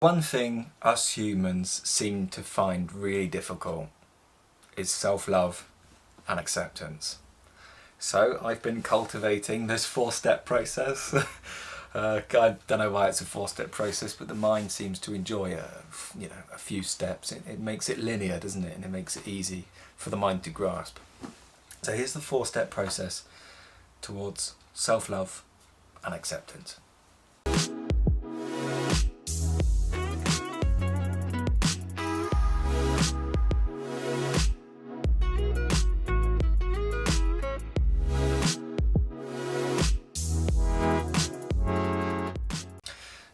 One thing us humans seem to find really difficult is self-love and acceptance. So I've been cultivating this 4-step process. I don't know why it's a 4-step process, but the mind seems to enjoy a few steps. It makes it linear, doesn't it? And it makes it easy for the mind to grasp. So here's the 4-step process towards self-love and acceptance.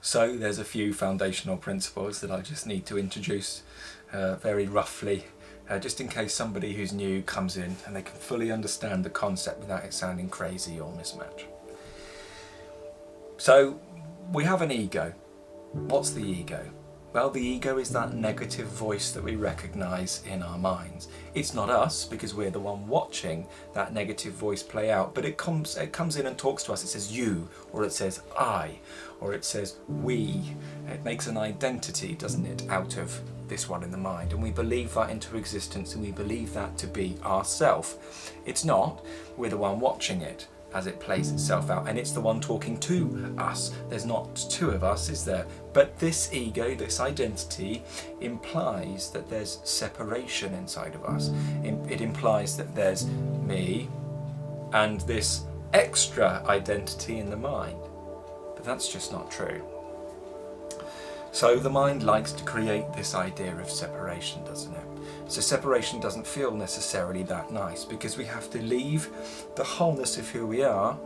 So there's a few foundational principles that I just need to introduce very roughly, just in case somebody who's new comes in and they can fully understand the concept without it sounding crazy or mismatched. So we have an ego. What's the ego? Well, the ego is that negative voice that we recognise in our minds. It's not us, because we're the one watching that negative voice play out, but it comes in and talks to us. It says you, or it says I, or it says we. It makes an identity, doesn't it, out of this one in the mind, and we believe that into existence, and we believe that to be ourself. It's not. We're the one watching it as it plays itself out, and it's the one talking to us. There's not two of us, is there? But this ego, this identity, implies that there's separation inside of us. It implies that there's me and this extra identity in the mind. But that's just not true. So the mind likes to create this idea of separation, doesn't it? So separation doesn't feel necessarily that nice, because we have to leave the wholeness of who we are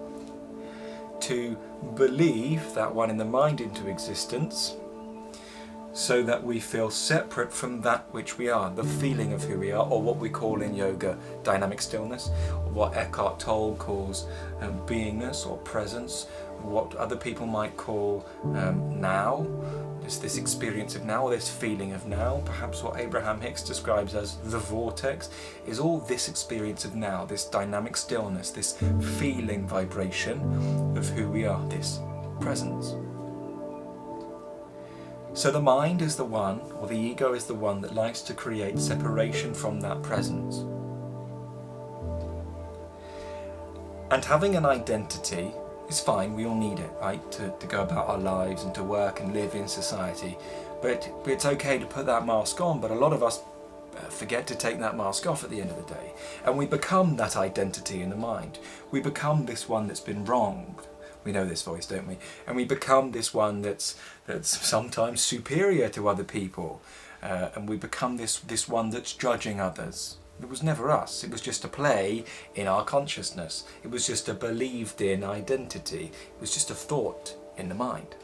to believe that one in the mind into existence, so that we feel separate from that which we are, the feeling of who we are, or what we call in yoga dynamic stillness, or what Eckhart Tolle calls beingness or presence, what other people might call now. This experience of now, or this feeling of now, perhaps what Abraham Hicks describes as the vortex, is all this experience of now, this dynamic stillness, this feeling vibration of who we are, this presence. So the mind is the one, or the ego is the one, that likes to create separation from that presence. And having an identity is fine, we all need it, right, to go about our lives and to work and live in society. But it's okay to put that mask on, but a lot of us forget to take that mask off at the end of the day. And we become that identity in the mind. We become this one that's been wronged. We know this voice, don't we? And we become this one that's sometimes superior to other people. And we become this one that's judging others. It was never us. It was just a play in our consciousness. It was just a believed in identity. It was just a thought in the mind.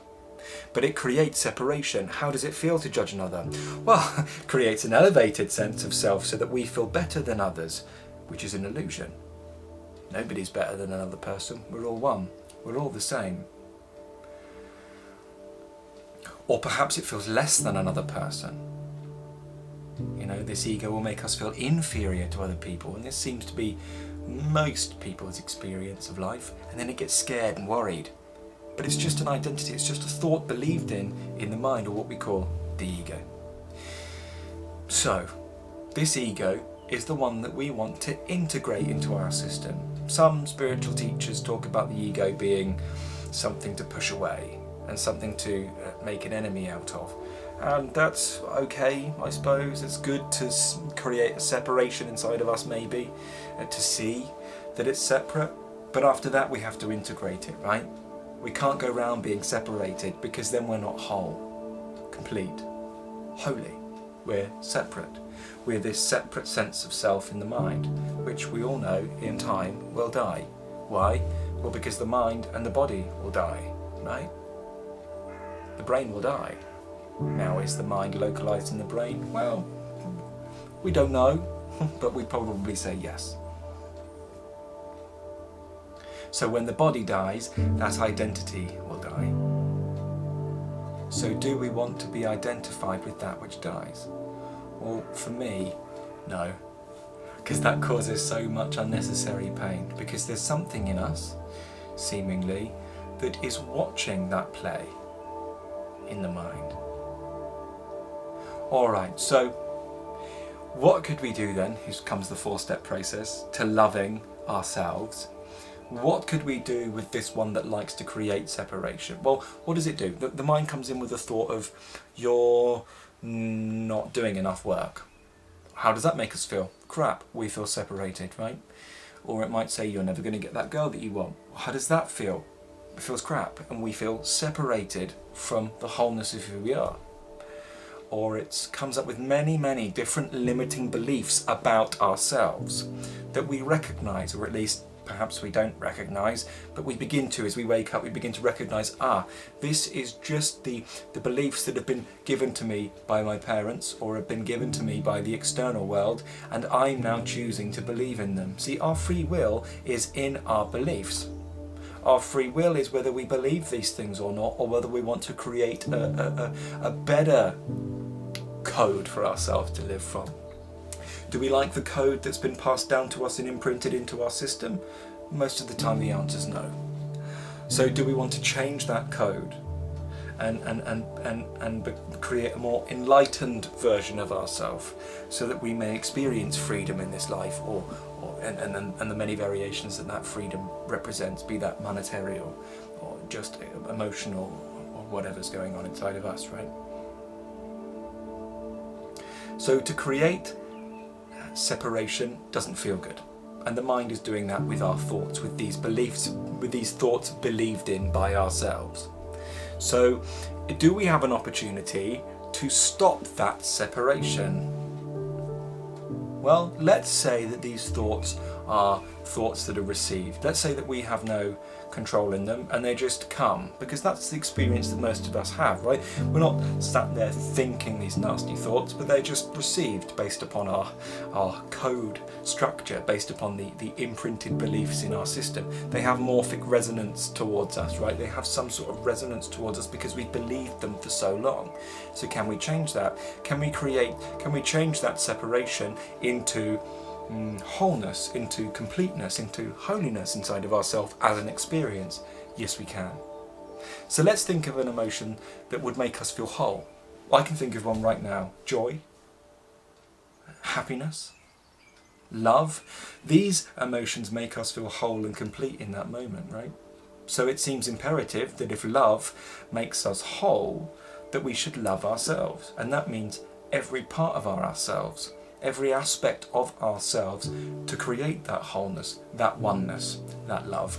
But it creates separation. How does it feel to judge another? Well, it creates an elevated sense of self so that we feel better than others, which is an illusion. Nobody's better than another person. We're all one. We're all the same. Or perhaps it feels less than another person. You know, this ego will make us feel inferior to other people, and this seems to be most people's experience of life, and then it gets scared and worried. But it's just an identity, it's just a thought believed in the mind, or what we call the ego. So, this ego is the one that we want to integrate into our system. Some spiritual teachers talk about the ego being something to push away, and something to make an enemy out of. And that's okay, I suppose. It's good to create a separation inside of us, maybe, to see that it's separate. But after that, we have to integrate it, right? We can't go around being separated, because then we're not whole, complete, holy. We're separate. We're this separate sense of self in the mind, which we all know in time will die. Why? Well, because the mind and the body will die, right? The brain will die. Now, is the mind localized in the brain? Well, we don't know, but we'd probably say yes. So when the body dies, that identity will die. So do we want to be identified with that which dies? Well, for me, no. Because that causes so much unnecessary pain. Because there's something in us, seemingly, that is watching that play in the mind. Alright, so what could we do then? Here comes the 4-step process to loving ourselves. What could we do with this one that likes to create separation? Well, what does it do? The mind comes in with a thought of, you're not doing enough work. How does that make us feel? Crap, we feel separated, right? Or it might say, you're never going to get that girl that you want. How does that feel? It feels crap, and we feel separated from the wholeness of who we are. Or it comes up with many, many different limiting beliefs about ourselves that we recognise, or at least perhaps we don't recognise, but we begin to, as we wake up, we begin to recognise, this is just the beliefs that have been given to me by my parents, or have been given to me by the external world, and I'm now choosing to believe in them. See, our free will is in our beliefs. Our free will is whether we believe these things or not, or whether we want to create a better code for ourselves to live from. Do we like the code that's been passed down to us and imprinted into our system? Most of the time the answer is no. So do we want to change that code and create a more enlightened version of ourselves so that we may experience freedom in this life, and the many variations that freedom represents, be that monetary or just emotional or whatever's going on inside of us, right? So to create separation doesn't feel good, and the mind is doing that with our thoughts, with these beliefs, with these thoughts believed in by ourselves. So do we have an opportunity to stop that separation? Well, let's say that these thoughts are thoughts that are received. Let's say that we have no control in them and they just come, because that's the experience that most of us have, right? We're not sat there thinking these nasty thoughts, but they're just received based upon our code structure, based upon the imprinted beliefs in our system. They have morphic resonance towards us, right? They have some sort of resonance towards us because we've believed them for so long. So can we change that? Can we change that separation into wholeness, into completeness, into holiness inside of ourselves as an experience? Yes, we can. So let's think of an emotion that would make us feel whole. I can think of one right now. Joy, happiness, love. These emotions make us feel whole and complete in that moment, right? So it seems imperative that if love makes us whole, that we should love ourselves. And that means every part of ourselves, every aspect of ourselves, to create that wholeness, that oneness, that love.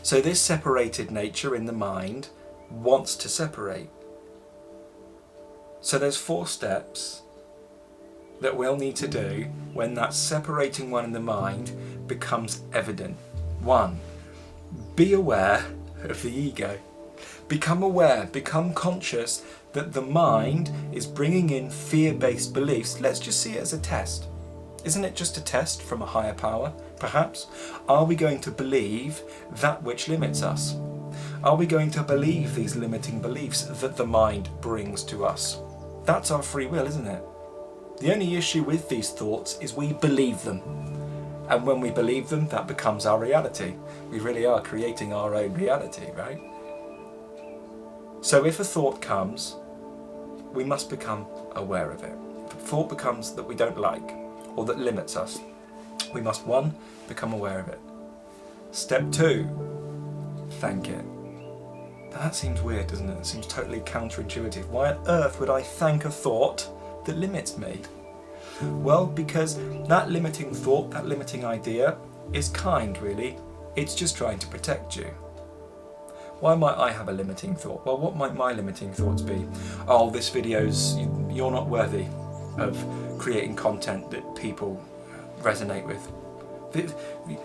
So this separated nature in the mind wants to separate. So there's 4 steps that we'll need to do when that separating one in the mind becomes evident. 1, be aware of the ego. Become aware, become conscious that the mind is bringing in fear-based beliefs. Let's just see it as a test. Isn't it just a test from a higher power, perhaps? Are we going to believe that which limits us? Are we going to believe these limiting beliefs that the mind brings to us? That's our free will, isn't it? The only issue with these thoughts is we believe them. And when we believe them, that becomes our reality. We really are creating our own reality, right? So if a thought comes, we must become aware of it. If a thought becomes that we don't like, or that limits us, we must 1, become aware of it. Step 2, thank it. Now that seems weird, doesn't it? It seems totally counterintuitive. Why on earth would I thank a thought that limits me? Well, because that limiting thought, that limiting idea, is kind, really. It's just trying to protect you. Why might I have a limiting thought? Well, what might my limiting thoughts be? Oh, this video's, you're not worthy of creating content that people resonate with.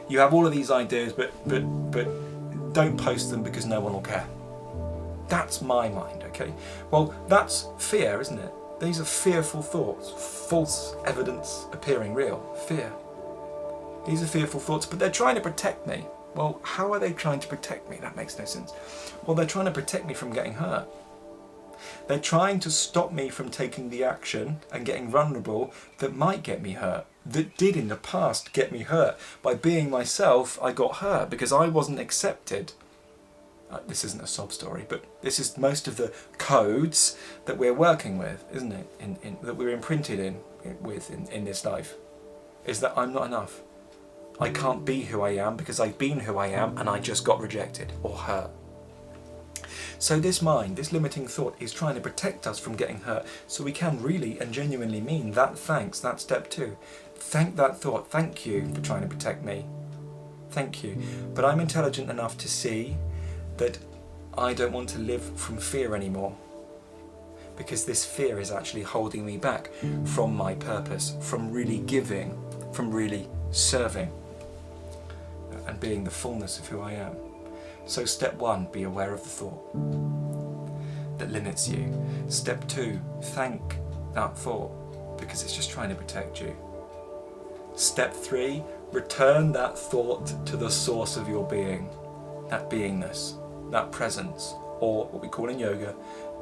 You have all of these ideas, but don't post them because no one will care. That's my mind, okay? Well, that's fear, isn't it? These are fearful thoughts, false evidence appearing real, fear. These are fearful thoughts, but they're trying to protect me. Well, how are they trying to protect me? That makes no sense. Well, they're trying to protect me from getting hurt. They're trying to stop me from taking the action and getting vulnerable that might get me hurt, that did in the past get me hurt. By being myself, I got hurt because I wasn't accepted. This isn't a sob story, but this is most of the codes that we're working with, isn't it? That we're imprinted in this life, is that I'm not enough. I can't be who I am because I've been who I am and I just got rejected or hurt. So this mind, this limiting thought, is trying to protect us from getting hurt, so we can really and genuinely mean that thanks, that's step 2. Thank that thought, thank you for trying to protect me. Thank you. But I'm intelligent enough to see that I don't want to live from fear anymore, because this fear is actually holding me back from my purpose, from really giving, from really serving, and being the fullness of who I am. So step 1, be aware of the thought that limits you. Step 2, thank that thought because it's just trying to protect you. Step 3, return that thought to the source of your being, that beingness, that presence, or what we call in yoga,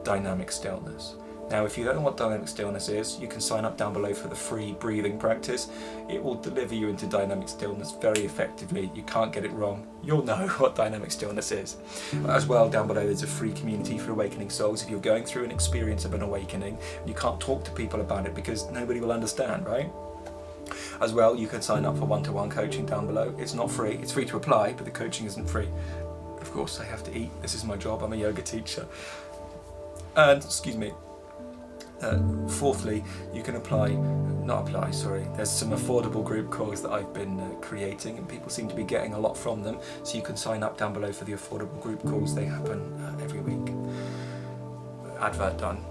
dynamic stillness. Now, if you don't know what dynamic stillness is, you can sign up down below for the free breathing practice. It will deliver you into dynamic stillness very effectively. You can't get it wrong. You'll know what dynamic stillness is. As well, down below there's a free community for awakening souls. If you're going through an experience of an awakening, you can't talk to people about it because nobody will understand, right? As well, you can sign up for one-to-one coaching down below. It's not free. It's free to apply, but the coaching isn't free. Of course, I have to eat. This is my job. I'm a yoga teacher. And, fourthly, you can there's some affordable group calls that I've been creating, and people seem to be getting a lot from them, so you can sign up down below for the affordable group calls. They happen every week. Advert done.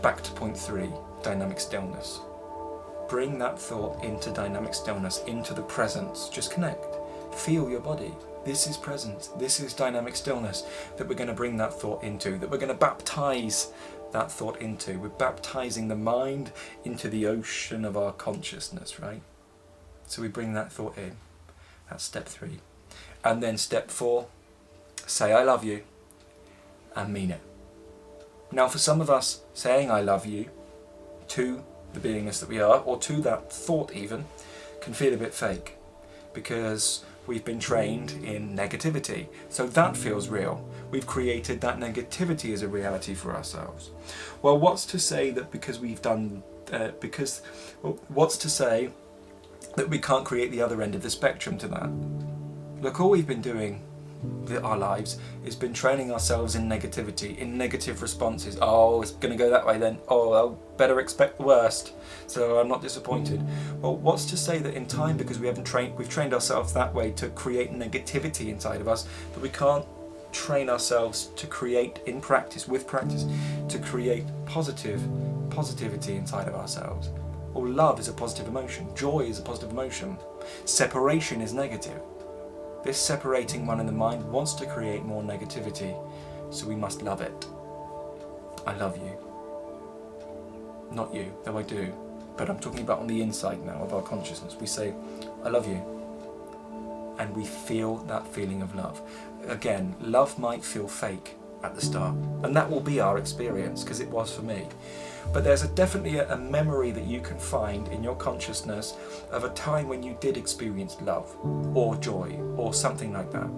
Back to point 3, dynamic stillness. Bring that thought into dynamic stillness, into the presence. Just connect. Feel your body. This is presence. This is dynamic stillness that we're going to bring that thought into, that we're going to baptize that thought into. We're baptizing the mind into the ocean of our consciousness, right? So we bring that thought in. That's step 3. And then step 4, say I love you and mean it. Now, for some of us, saying I love you to the beingness that we are, or to that thought even, can feel a bit fake because we've been trained in negativity. So that feels real. We've created that negativity as a reality for ourselves. Well, what's to say that what's to say that we can't create the other end of the spectrum to that? Look, all we've been doing our lives has been training ourselves in negativity, in negative responses. Oh, it's going to go that way then. Oh, I'll better expect the worst, so I'm not disappointed. Well, what's to say that in time, because we've trained ourselves that way to create negativity inside of us, that we can't train ourselves to create with practice, to create positivity inside of ourselves? Well, love is a positive emotion. Joy is a positive emotion. Separation is negative. This separating one in the mind wants to create more negativity, so we must love it. I love you. Not you, though I do, but I'm talking about on the inside now of our consciousness. We say, I love you, and we feel that feeling of love. Again, love might feel fake at the start, and that will be our experience, because it was for me. But there's definitely a memory that you can find in your consciousness of a time when you did experience love or joy or something like that.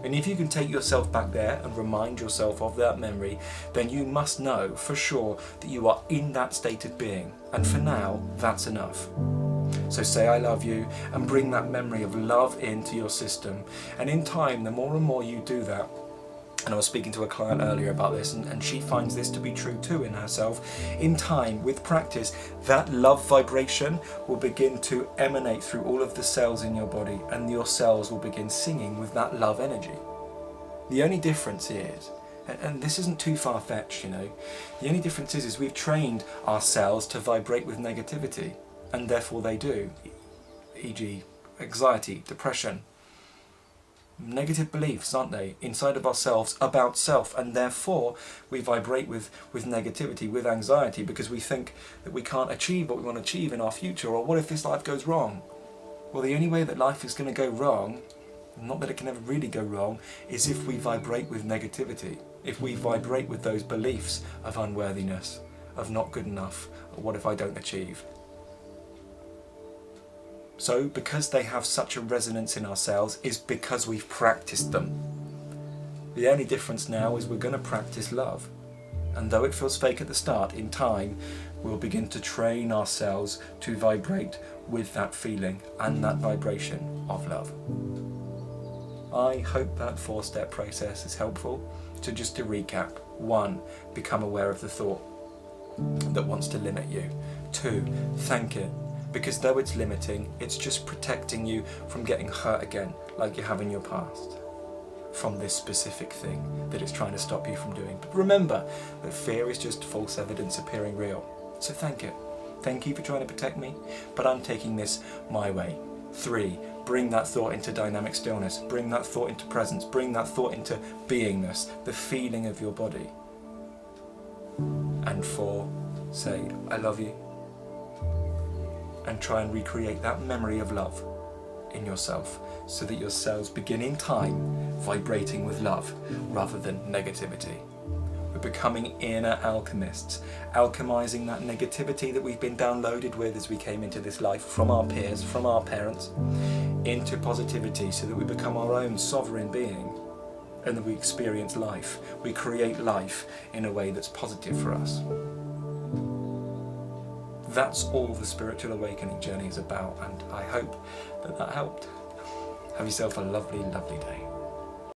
And if you can take yourself back there and remind yourself of that memory, then you must know for sure that you are in that state of being. And for now, that's enough. So say I love you and bring that memory of love into your system. And in time, the more and more you do that, and I was speaking to a client earlier about this, and she finds this to be true too in herself. In time, with practice, that love vibration will begin to emanate through all of the cells in your body, and your cells will begin singing with that love energy. The only difference is, and this isn't too far-fetched, the only difference is we've trained our cells to vibrate with negativity, and therefore they do, e.g. anxiety, depression, negative beliefs, aren't they, inside of ourselves about self, and therefore we vibrate with negativity, with anxiety, because we think that we can't achieve what we want to achieve in our future, or what if this life goes wrong? Well, the only way that life is going to go wrong, not that it can ever really go wrong, is if we vibrate with negativity, if we vibrate with those beliefs of unworthiness, of not good enough, or what if I don't achieve? So, because they have such a resonance in ourselves, is because we've practiced them. The only difference now is we're going to practice love. And though it feels fake at the start, in time we'll begin to train ourselves to vibrate with that feeling and that vibration of love. I hope that 4-step process is helpful. So just to recap: 1, become aware of the thought that wants to limit you. 2, thank it, because though it's limiting, it's just protecting you from getting hurt again like you have in your past, from this specific thing that it's trying to stop you from doing. But remember that fear is just false evidence appearing real. So thank it. Thank you for trying to protect me, but I'm taking this my way. 3, bring that thought into dynamic stillness, bring that thought into presence, bring that thought into beingness, the feeling of your body. And 4, say, I love you, and try and recreate that memory of love in yourself, so that your cells begin in time vibrating with love rather than negativity. We're becoming inner alchemists, alchemizing that negativity that we've been downloaded with as we came into this life from our peers, from our parents, into positivity, so that we become our own sovereign being and that we experience life. We create life in a way that's positive for us. That's all the spiritual awakening journey is about, and I hope that helped. Have yourself a lovely, lovely day.